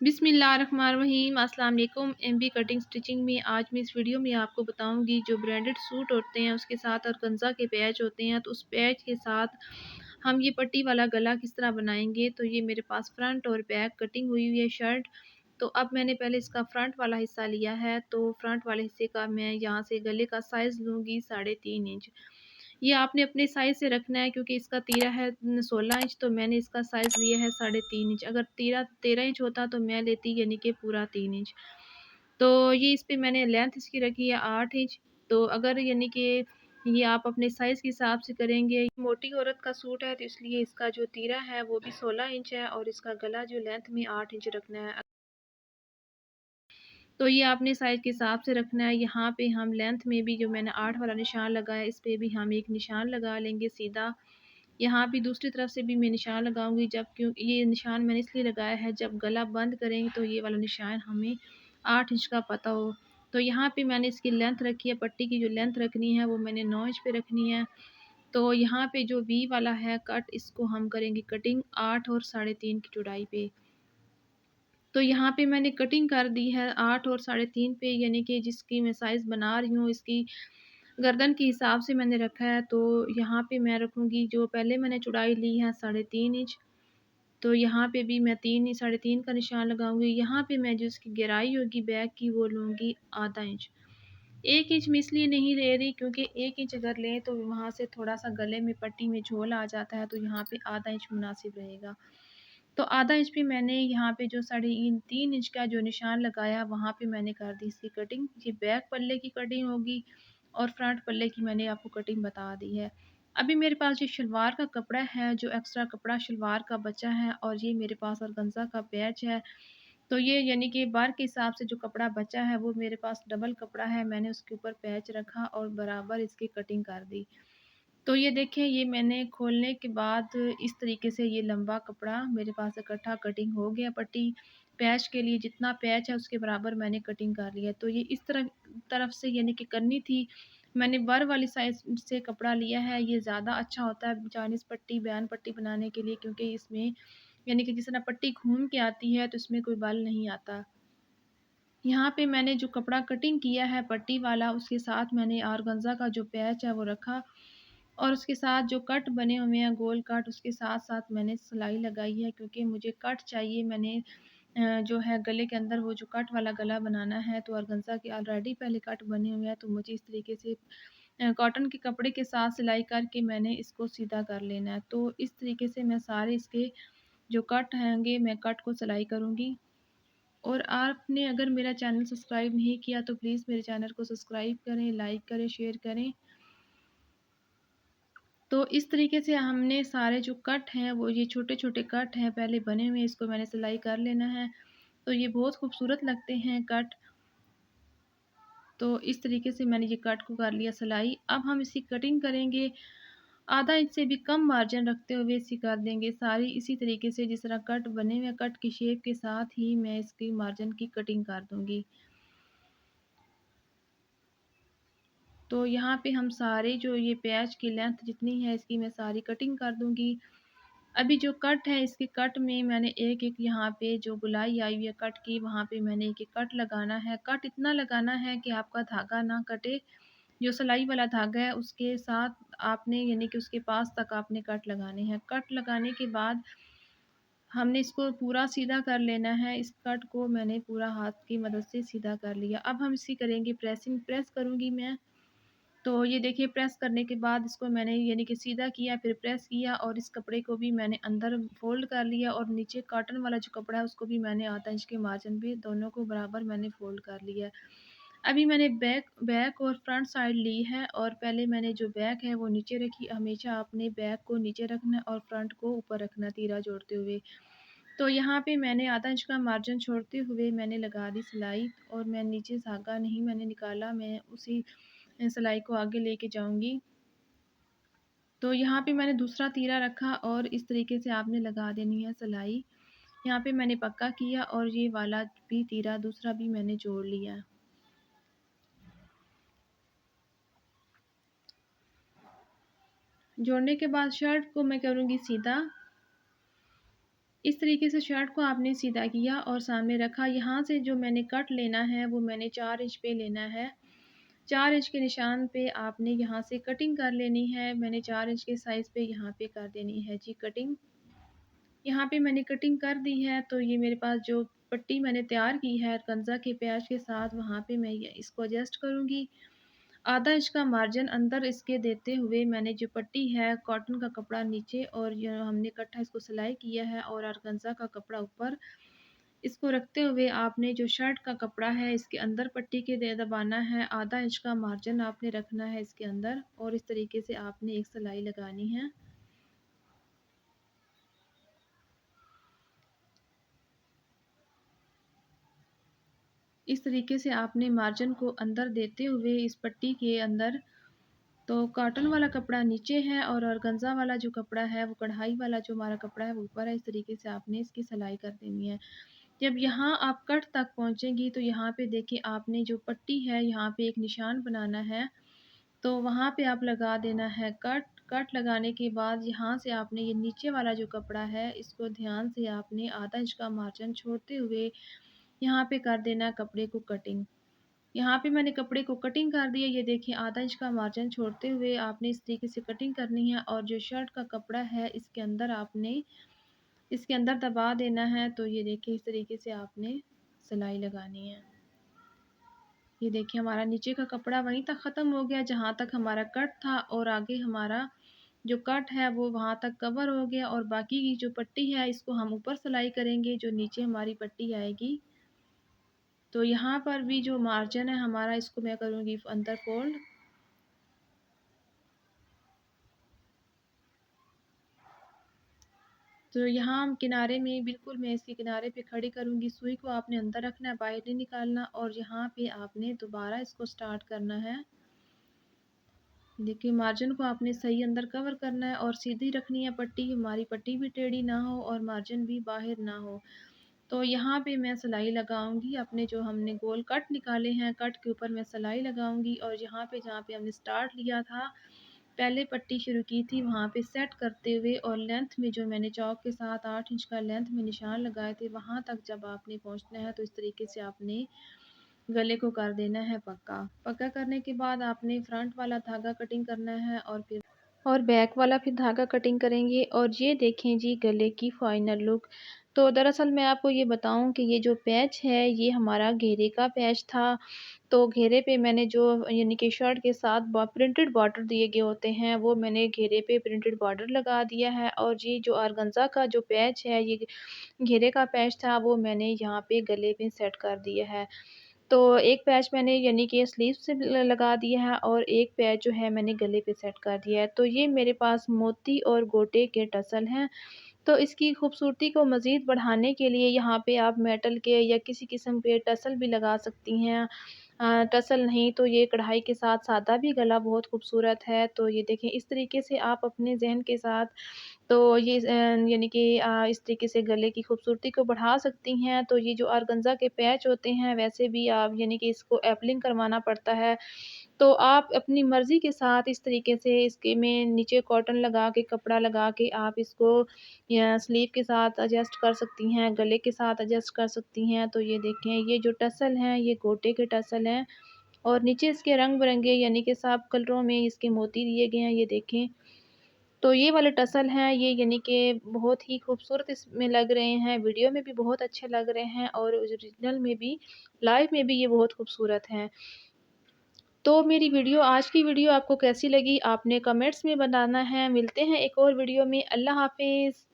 बिस्मिल्लाहिर्रहमानिर्रहीम। अस्सलाम वालेकुम। एमबी कटिंग स्टिचिंग में आज मैं इस वीडियो में आपको बताऊंगी जो ब्रांडेड सूट होते हैं उसके साथ ऑर्गेन्जा के पैच होते हैं, तो उस पैच के साथ हम ये पट्टी वाला गला किस तरह बनाएंगे। तो ये मेरे पास फ्रंट और बैक कटिंग हुई हुई है शर्ट। तो अब मैंने पहले इसका फ्रंट वाला हिस्सा लिया है, तो फ्रंट वाले हिस्से का मैं यहाँ से गले का साइज़ लूँगी 3.5 इंच। ये आपने अपने साइज़ से रखना है क्योंकि इसका तीरा है 16 इंच, तो मैंने इसका साइज़ लिया है 3.5 इंच। अगर तीरा 13 इंच होता तो मैं लेती यानी कि पूरा 3 इंच। तो ये इस पे मैंने लेंथ इसकी रखी है 8 इंच। तो अगर यानी कि ये आप अपने साइज़ के हिसाब से करेंगे। मोटी औरत का सूट है तो इसलिए इसका जो तीरा है वो भी 16 इंच है और इसका गला जो लेंथ में 8 इंच रखना है। तो ये आपने साइज़ के हिसाब से रखना है। यहाँ पे हम लेंथ में भी जो मैंने 8 वाला निशान लगाया इस पे भी हम एक निशान लगा लेंगे सीधा। यहाँ भी दूसरी तरफ से भी मैं निशान लगाऊंगी, जब क्यों ये निशान मैंने इसलिए लगाया है जब गला बंद करेंगे तो ये वाला निशान हमें 8 इंच का पता हो। तो यहाँ पे मैंने इसकी लेंथ रखी है, पट्टी की जो लेंथ रखनी है वो मैंने 9 इंच पे रखनी है। तो यहाँ पे जो वी वाला है कट, इसको हम करेंगे कटिंग 8 और 3.5 की चौड़ाई पे। तो यहाँ पे मैंने कटिंग कर दी है 8 और 3.5 पे, यानी कि जिसकी मैं साइज़ बना रही हूँ इसकी गर्दन के हिसाब से मैंने रखा है। तो यहाँ पे मैं रखूँगी जो पहले मैंने चौड़ाई ली है 3.5 इंच, तो यहाँ पे भी मैं 3.5 का निशान लगाऊंगी। यहाँ पे मैं जो इसकी गहराई होगी बैक की वो लूँगी ½ इंच। 1 इंच में इसलिए नहीं ले रही क्योंकि 1 इंच अगर लें तो वहाँ से थोड़ा सा गले में पट्टी में झोल आ जाता है, तो यहाँ पे ½ इंच मुनासिब रहेगा। तो ½ इंच पे मैंने यहाँ पे जो 3.5 इंच का जो निशान लगाया वहाँ पे मैंने कर दी इसकी कटिंग। ये बैक पल्ले की कटिंग होगी और फ्रंट पल्ले की मैंने आपको कटिंग बता दी है। अभी मेरे पास जो शलवार का कपड़ा है, जो एक्स्ट्रा कपड़ा शलवार का बचा है, और ये मेरे पास ऑर्गेन्जा का पैच है। तो ये यानी कि बार के हिसाब से जो कपड़ा बचा है वो मेरे पास डबल कपड़ा है, मैंने उसके ऊपर पैच रखा और बराबर इसकी कटिंग कर दी। तो ये देखें, ये मैंने खोलने के बाद इस तरीके से ये लंबा कपड़ा मेरे पास इकट्ठा कटिंग हो गया। पट्टी पैच के लिए जितना पैच है उसके बराबर मैंने कटिंग कर लिया। तो ये इस तरफ से यानी कि करनी थी। मैंने बर वाली साइज से कपड़ा लिया है, ये ज़्यादा अच्छा होता है चाइनीज़ पट्टी बयान पट्टी बनाने के लिए, क्योंकि इसमें यानी कि जिस तरह पट्टी घूम के आती है तो इसमें कोई बल नहीं आता। यहाँ पे मैंने जो कपड़ा कटिंग किया है पट्टी वाला, उसके साथ मैंने ऑर्गेन्जा का जो पैच है वो रखा और उसके साथ जो कट बने हुए हैं गोल कट, उसके साथ साथ मैंने सिलाई लगाई है क्योंकि मुझे कट चाहिए। मैंने जो है गले के अंदर वो जो कट वाला गला बनाना है, तो ऑर्गेन्जा के ऑलरेडी पहले कट बने हुए हैं, तो मुझे इस तरीके से कॉटन के कपड़े के साथ सिलाई करके मैंने इसको सीधा कर लेना है। तो इस तरीके से मैं सारे इसके जो कट हैंगे मैं कट को सिलाई करूँगी। और आपने अगर मेरा चैनल सब्सक्राइब नहीं किया तो प्लीज़ मेरे चैनल को सब्सक्राइब करें, लाइक करें, शेयर करें। तो इस तरीके से हमने सारे जो कट हैं वो ये छोटे छोटे कट हैं पहले बने हुए, इसको मैंने सिलाई कर लेना है। तो ये बहुत खूबसूरत लगते हैं कट। तो इस तरीके से मैंने ये कट को कर लिया सिलाई। अब हम इसकी कटिंग करेंगे, ½ इंच से भी कम मार्जिन रखते हुए इसी कर देंगे सारी इसी तरीके से जिस तरह कट बने हुए कट की शेप के साथ ही मैं इसकी मार्जिन की कटिंग कर दूंगी। तो यहाँ पे हम सारे जो ये पैच की लेंथ जितनी है इसकी मैं सारी कटिंग कर दूंगी। अभी जो कट है इसके कट में मैंने एक एक यहाँ पे जो गुलाई आई हुई है कट की, वहाँ पे मैंने एक एक कट लगाना है। कट इतना लगाना है कि आपका धागा ना कटे। जो सिलाई वाला धागा है उसके साथ आपने यानी कि उसके पास तक आपने कट लगाने हैं। कट लगाने के बाद हमने इसको पूरा सीधा कर लेना है। इस कट को मैंने पूरा हाथ की मदद से सीधा कर लिया। अब हम इसी करेंगे प्रेसिंग, प्रेस करूँगी मैं। तो ये देखिए प्रेस करने के बाद इसको मैंने यानी कि सीधा किया, फिर प्रेस किया और इस कपड़े को भी मैंने अंदर फोल्ड कर लिया और नीचे कॉटन वाला जो कपड़ा है उसको भी मैंने ½ इंच के मार्जिन पे दोनों को बराबर मैंने फोल्ड कर लिया। अभी मैंने बैक बैक और फ्रंट साइड ली है और पहले मैंने जो बैक है वो नीचे रखी। हमेशा आपने बैक को नीचे रखना और फ्रंट को ऊपर रखना तीरा जोड़ते हुए। तो यहाँ पे मैंने ½ इंच का मार्जिन छोड़ते हुए मैंने लगा दी सिलाई और मैं नीचे धागा नहीं मैंने निकाला, मैं उसी सिलाई को आगे लेके जाऊंगी। तो यहाँ पे मैंने दूसरा तीरा रखा और इस तरीके से आपने लगा देनी है सिलाई। यहाँ पे मैंने पक्का किया और ये वाला भी तीरा दूसरा भी मैंने जोड़ लिया। जोड़ने के बाद शर्ट को मैं करूँगी सीधा। इस तरीके से शर्ट को आपने सीधा किया और सामने रखा। यहाँ से जो मैंने कट लेना है वो मैंने 4 इंच पे लेना है। 4 इंच के निशान पे आपने यहाँ से कटिंग कर लेनी है। मैंने 4 इंच के साइज़ पे यहाँ पे कर देनी है जी कटिंग। यहाँ पे मैंने कटिंग कर दी है, तो ये मेरे पास जो पट्टी मैंने तैयार की है ऑर्गेन्जा के पैच के साथ, वहाँ पे मैं ये इसको एडजस्ट करूँगी। आधा इंच का मार्जिन अंदर इसके देते हुए मैंने जो पट्टी है कॉटन का कपड़ा नीचे और जो हमने इकट्ठा इसको सिलाई किया है और ऑर्गेन्जा का कपड़ा ऊपर, इसको रखते हुए आपने जो शर्ट का कपड़ा है इसके अंदर पट्टी के दे दबाना है। आधा इंच का मार्जिन आपने रखना है इसके अंदर और इस तरीके से आपने एक सिलाई लगानी है। इस तरीके से आपने मार्जिन को अंदर देते हुए इस पट्टी के अंदर, तो कॉटन वाला कपड़ा नीचे है और ऑर्गेन्जा वाला जो कपड़ा है वो कढ़ाई वाला जो हमारा कपड़ा है वो ऊपर है। इस तरीके से आपने इसकी सिलाई कर देनी है। जब यहाँ आप कट तक पहुँचेंगी तो यहाँ पे देखिए आपने जो पट्टी है यहाँ पे एक निशान बनाना है, तो वहाँ पे आप लगा देना है कट। कट लगाने के बाद यहाँ से आपने ये नीचे वाला जो कपड़ा है इसको ध्यान से आपने आधा इंच का मार्जिन छोड़ते हुए यहाँ पे कर देना कपड़े को कटिंग। यहाँ पे मैंने कपड़े को कटिंग कर दिया। ये देखिए आधा इंच का मार्जिन छोड़ते हुए आपने इस तरीके से कटिंग करनी है और जो शर्ट का कपड़ा है इसके अंदर आपने इसके अंदर दबा देना है। तो ये देखिए इस तरीके से आपने सिलाई लगानी है। ये देखिए हमारा नीचे का कपड़ा वहीं तक ख़त्म हो गया जहाँ तक हमारा कट था और आगे हमारा जो कट है वो वहाँ तक कवर हो गया और बाकी की जो पट्टी है इसको हम ऊपर सिलाई करेंगे जो नीचे हमारी पट्टी आएगी। तो यहाँ पर भी जो मार्जिन है हमारा इसको मैं करूँगी अंदर फोल्ड। तो यहाँ हम किनारे में बिल्कुल मैं इसके किनारे पे खड़ी करूँगी। सुई को आपने अंदर रखना है, बाहर नहीं निकालना और यहाँ पे आपने दोबारा इसको स्टार्ट करना है। देखिए मार्जिन को आपने सही अंदर कवर करना है और सीधी रखनी है पट्टी, हमारी पट्टी भी टेढ़ी ना हो और मार्जिन भी बाहर ना हो। तो यहाँ पे मैं सिलाई लगाऊंगी अपने जो हमने गोल कट निकाले हैं, कट के ऊपर मैं सिलाई लगाऊंगी और यहाँ पे जहाँ पे हमने स्टार्ट लिया था, पहले पट्टी शुरू की थी वहाँ पे सेट करते हुए और लेंथ में जो मैंने चौक के साथ 8 इंच का लेंथ में निशान लगाए थे वहाँ तक जब आपने पहुँचना है तो इस तरीके से आपने गले को कर देना है पक्का। पक्का करने के बाद आपने फ्रंट वाला धागा कटिंग करना है और फिर और बैक वाला फिर धागा कटिंग करेंगे और ये देखें जी गले की फाइनल लुक। तो दरअसल मैं आपको ये बताऊं कि ये जो पैच है ये हमारा घेरे का पैच था। तो घेरे पे मैंने जो यानी कि शर्ट के साथ प्रिंटेड बॉर्डर दिए गए होते हैं वो मैंने घेरे पे प्रिंटेड बॉर्डर लगा दिया है और ये जो ऑर्गेन्जा का जो पैच है ये घेरे का पैच था वो मैंने यहाँ पे गले पे सेट कर दिया है। तो एक पैच मैंने यानी कि स्लीव से लगा दिया है और एक पैच जो है मैंने गले पे सेट कर दिया है। तो ये मेरे पास मोती और गोटे के टसल हैं। तो इसकी खूबसूरती को मज़ीद बढ़ाने के लिए यहाँ पे आप मेटल के या किसी किस्म के टसल भी लगा सकती हैं। टसल नहीं तो ये कढ़ाई के साथ सादा भी गला बहुत खूबसूरत है। तो ये देखें इस तरीके से आप अपने ज़हन के साथ तो ये यानी कि इस तरीके से गले की खूबसूरती को बढ़ा सकती हैं। तो ये जो ऑर्गेन्जा के पैच होते हैं वैसे भी आप यानी कि इसको एपलिंग करवाना पड़ता है। तो आप अपनी मर्ज़ी के साथ इस तरीके से इसके में नीचे कॉटन लगा के कपड़ा लगा के आप इसको या स्लीव के साथ एडजस्ट कर सकती हैं, गले के साथ एडजस्ट कर सकती हैं। तो ये देखें ये जो टसल हैं ये गोटे के टसल हैं और नीचे इसके रंग-बिरंगे यानी कि सब कलरों में इसके मोती दिए गए हैं, ये देखें। तो ये वाले टसल हैं ये यानी कि बहुत ही खूबसूरत इसमें लग रहे हैं, वीडियो में भी बहुत अच्छे लग रहे हैं और ओरिजिनल में भी, लाइव में भी ये बहुत खूबसूरत हैं। तो मेरी वीडियो आज की वीडियो आपको कैसी लगी आपने कमेंट्स में बताना है। मिलते हैं एक और वीडियो में। अल्लाह हाफ़िज़।